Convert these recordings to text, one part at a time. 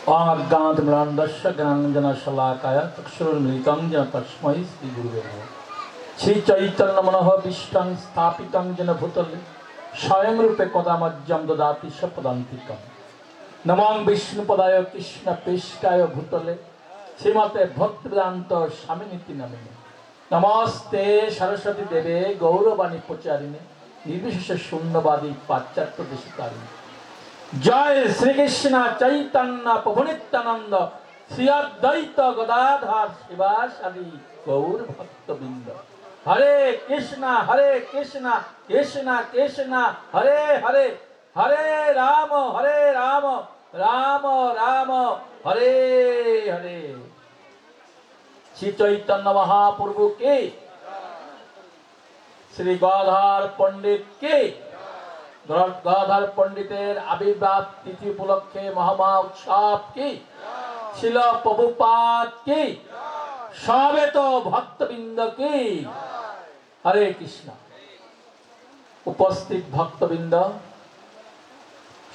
अज्ञातम्लान्दस्य ज्ञानाञ्जनशलाकया चक्षुरुन्मिलितं येन तस्मै श्रीगुरुवे नमः। श्रीचैतन्यमनोभीष्टं स्थापितं येन भूतले स्वयं रूपे कदा मह्यं ददाति स्वपदान्तिकम्। नमो विष्णुपदाय कृष्णप्रेष्ठाय भूतले श्रीमते भक्तिवेदान्त स्वामिनिति नामिने। नमस्ते सरस्वती देवे गौरवाणी प्रचारिणे निर्विशेष शून्यवादी पाश्चात्य देशकारिणे। जय श्री कृष्ण चैतन्य प्रभु नित्यानंद श्री अद्वैत गदाधर शिवासादि गौर भक्तवृंद। हरे कृष्ण कृष्ण कृष्ण हरे हरे, हरे राम राम राम हरे हरे। श्री चैतन्य महाप्रभु के, श्री गदाधर पंडित के, गदाधर पंडितेर आविर्भाव तिथि उपलक्षे महामा उत्सव की, शिल प्रभुपाद की, समेत भक्तबिंद की हरे कृष्ण। उपस्थित भक्तबिंद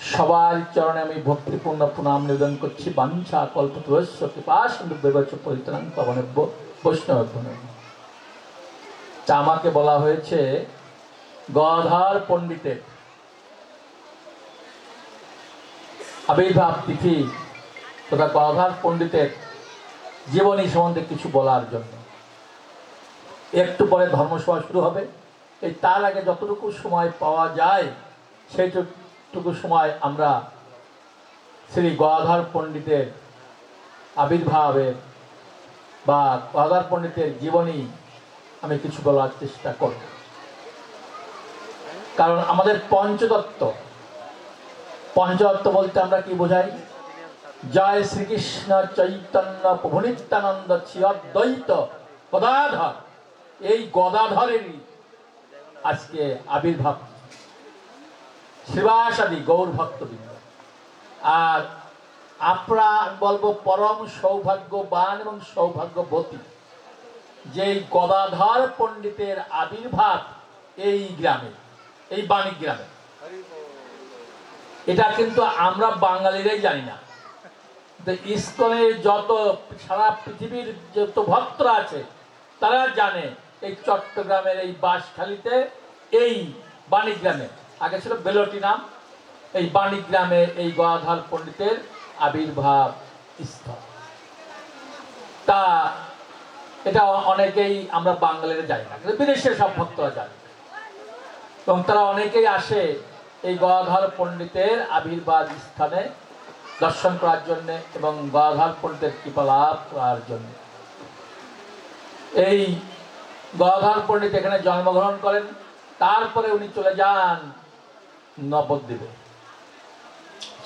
सबार चरणे आमि भक्तिपूर्ण प्रणाम निवेदन करछि। बांछा कल्पतरुश्च कृपासिन्धुभ्येव पतितानां पावनेभ्यो वैष्णवेभ्यो नमः। आमाके बला हयेछे गदाधर पंडितेर आविर्भाव तिथि तथा गदाधर पंडितेर जीवनी सम्बन्धे किछु बलार जन्य। एकटू परे धर्मसभा शुरू होबे, तार आगे যতটুকু সময় পাওয়া যায় সেইটুকু সময় আমরা শ্রী গদাধর পণ্ডিতের আবির্ভাবের বা গদাধর পণ্ডিতের জীবনী আমি কিছু বলার চেষ্টা করব। কারণ আমাদের পঞ্চতত্ত্ব বলতে আমরা কি বোঝাই? জয় শ্রীকৃষ্ণ চৈতন্য প্রভু নিত্যানন্দ শ্রী অদ্বৈত গদাধর, এই গদাধরেরই আজকে আবির্ভাব শ্রীবাসাদি গৌর ভক্তবৃন্দ। আর আমরা বলবো পরম সৌভাগ্যবান এবং সৌভাগ্যবতী যে গদাধর পণ্ডিতের আবির্ভাব এই গ্রামে, এই বাণিক গ্রামে। এটা কিন্তু আমরা বাঙালিরাই জানি না। ইসকনের যত সারা পৃথিবীর যত ভক্তরা আছে তারা জানে এই চট্টগ্রামের এই বাঁশখালীতে এই বাণিক গ্রামে, আগে ছিল বেলটি নাম, এই বাণিক গ্রামে এই গদাধর পণ্ডিতের আবির্ভাব স্থল। তা এটা অনেকেই আমরা বাঙালিরা জানি না, কিন্তু বিদেশের সব ভক্তরা জানে এবং তারা অনেকেই আসে এই গদাধর পণ্ডিতের আবির্ভাব স্থানে দর্শন করার জন্য এবং গদাধর পণ্ডিতের কৃপা লাভ করার জন্য। এই গদাধর পণ্ডিত এখানে জন্মগ্রহণ করেন, তারপরে উনি চলে যান নবদ্বীপে।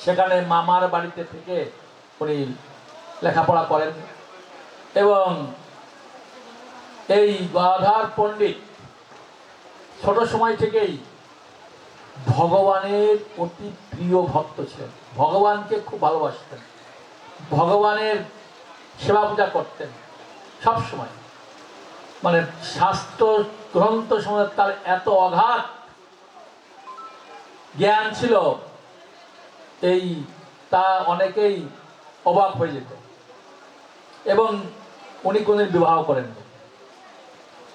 সেখানে মামার বাড়িতে থেকে উনি লেখাপড়া করেন এবং এই গদাধর পণ্ডিত ছোট সময় থেকেই ভগবানের অতি প্রিয় ভক্ত ছিলেন। ভগবানকে খুব ভালোবাসতেন, ভগবানের সেবা পূজা করতেন সব সময়। মানে শাস্ত্র গ্রন্থ সময় তার এত অগাধ জ্ঞান ছিল, এই তা অনেকেই অবাক হয়ে যেত। এবং উনি কোনদিন বিবাহ করেননি।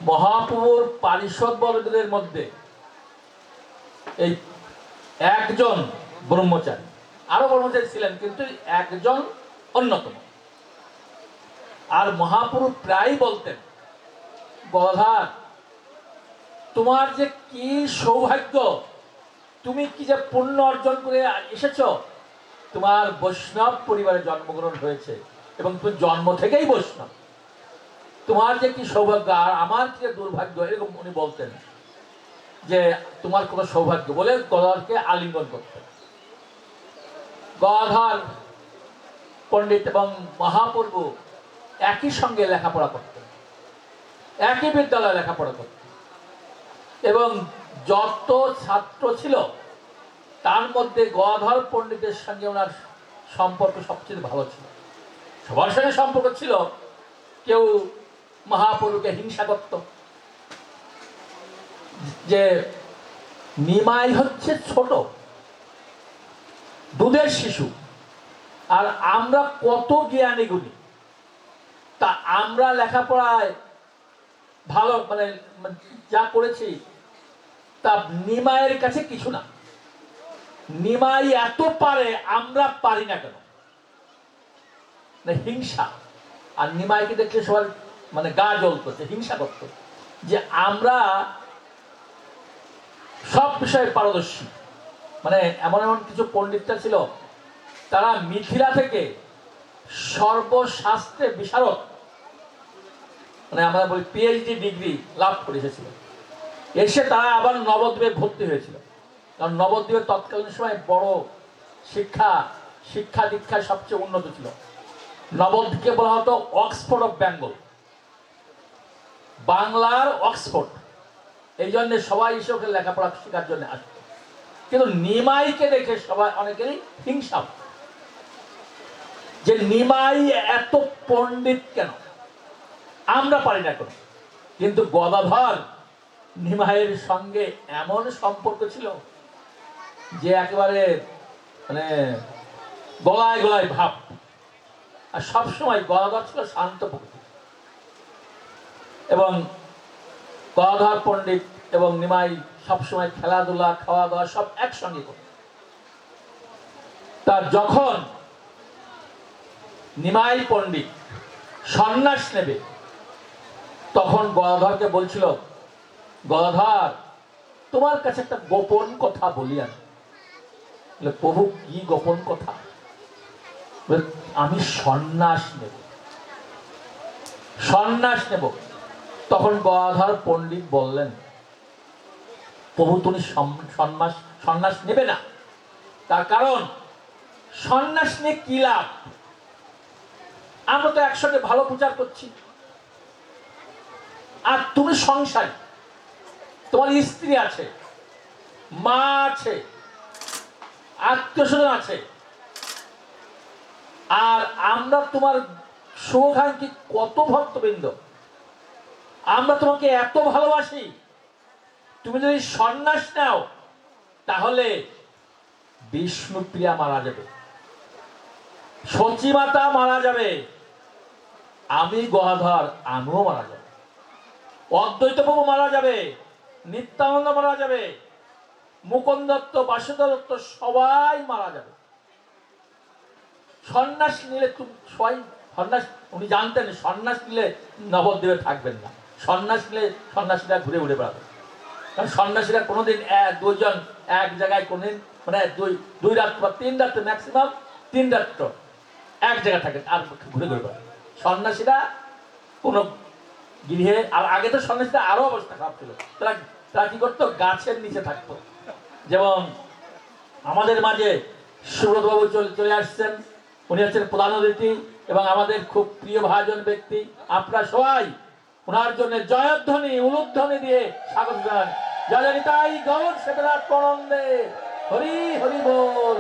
মহাপ্রভুর পারিষদ বর্গদের মধ্যে এই একজন ব্রহ্মচারী, আরো ব্রহ্মচারী ছিলেন কিন্তু একজন অন্যতম। আর মহাপ্রভু প্রায় বলতেন, গদাধর তোমার যে কি সৌভাগ্য, তুমি কি যে পুণ্য অর্জন করে এসেছো, তোমার বৈষ্ণব পরিবারে জন্মগ্রহণ হয়েছে এবং তুমি জন্ম থেকেই বৈষ্ণব, তোমার যে কি সৌভাগ্য আর আমার কি দুর্ভাগ্য, এরকম উনি বলতেন যে তোমার কোনো সৌভাগ্য বলে গদাধরকে আলিঙ্গন করতেন। গদাধর পণ্ডিত এবং মহাপ্রভু একই সঙ্গে লেখাপড়া করতেন, একই বিদ্যালয়ে লেখাপড়া করতেন এবং যত ছাত্র ছিল তার মধ্যে গদাধর পণ্ডিতের সঙ্গে ওনার সম্পর্ক সবচেয়ে ভালো ছিল। সবার সঙ্গে সম্পর্ক ছিল, কেউ মহাপ্রভুকে হিংসা করত যে নিমাই হচ্ছে ছোট দুধের শিশু আর আমরা কত জ্ঞানী গুণী, তা আমরা লেখাপড়ায় ভালো মানে যা করেছি তা নিমাইয়ের কাছে কিছু না। নিমাই এত পারে, আমরা পারি না কেন? হিংসা। আর নিমাইকে দেখলে সবার মানে গা জ্বলতো, হিংসা করতো যে আমরা সব বিষয়ে পারদর্শী। মানে এমন এমন কিছু পণ্ডিতরা ছিল, তারা মিথিলা থেকে সর্বশাস্ত্রে বিশারদ, মানে আমরা বলি পিএইচডি ডিগ্রি লাভ করে এসেছিল। এসে তারা আবার নবদ্বীপে ভর্তি হয়েছিল, কারণ নবদ্বীপের তৎকালীন সময় বড় শিক্ষা দীক্ষায় সবচেয়ে উন্নত ছিল। নবদ্বীপকে বলা হতো অক্সফোর্ড অফ বেঙ্গল, বাংলার অক্সফোর্ড। এই জন্য সবাই এসে ওকে লেখাপড়া শেখার জন্য আসতো। কিন্তু নিমাইকে দেখে সবাই অনেকেরই হিংসা, যে নিমাই এত পণ্ডিত কেন, আমরা পারি না কেন? কিন্তু গদাধর নিমাইয়ের সঙ্গে এমন সম্পর্ক ছিল যে একেবারে মানে গলায় গলায় ভাব। আর সবসময় গদাধর ছিল শান্ত প্রকৃতি, এবং গদাধর পণ্ডিত এবং নিমাই সবসময় খেলাধুলা খাওয়া দাওয়া সব একসঙ্গে করত। তা যখন নিমাই পণ্ডিত সন্ন্যাস নেবে, তখন গদাধরকে বলছিল, গদাধর তোমার কাছে একটা গোপন কথা বলি। আমি প্রভু কি গোপন কথা? আমি সন্ন্যাস নেব। তখন গদাধর পণ্ডিত বললেন, প্রভু তুমি সন্ন্যাস নেবে না। তার কারণ সন্ন্যাস নিয়ে কি লাভ? আমরা তো একসাথে ভালো প্রচার করছি, আর তুমি সংসারী, তোমার স্ত্রী আছে, মা আছে, আত্মীয় স্বজন আছে, আর আমরা তোমার শুভাকাঙ্ক্ষী কত ভক্তবৃন্দ, আমরা তোমাকে এত ভালোবাসি। তুমি যদি সন্ন্যাস নাও তাহলে বিষ্ণুপ্রিয়া মারা যাবে, সচিমাতা মারা যাবে, আমি গদাধর আমিও মারা যাবে, অদ্বৈত প্রভু মারা যাবে, নিত্যানন্দ মারা যাবে, মুকুন্দ দত্ত, বাসুদেব দত্ত সবাই মারা যাবে। সন্ন্যাস নিলে সবাই উনি জানতেন সন্ন্যাস নিলে নবদ্বীপে থাকবেন না। সন্ন্যাস নিলে সন্ন্যাসীরা ঘুরে উড়ে বেড়াবে, কারণ সন্ন্যাসীরা কোনোদিন দুজন এক জায়গায় কোনদিন মানে দুই রাত বা 3 রাত, ম্যাক্সিমাম 3 রাত্র এক জায়গায় থাকেন আর ঘুরে ঘুরে বেড়াবে। সন্ন্যাসীরা কোনো গৃহে, আর আগে তো সন্ন্যাসীরা আরো অবস্থা খারাপ ছিল, তারা কি করতো? গাছের নিচে থাকতো। যেমন আমাদের মাঝে সুব্রত বাবু চলে আসছেন, উনি হচ্ছেন প্রধান অতিথি এবং আমাদের খুব প্রিয় ভাজন ব্যক্তি। আপনারা সবাই ওনার জন্য জয়ধ্বনি উলুধ্বনি দিয়ে স্বাগত জানান। জয় নিতাই গৌর সেতনাথ প্রণন্দে, হরি হরি বল।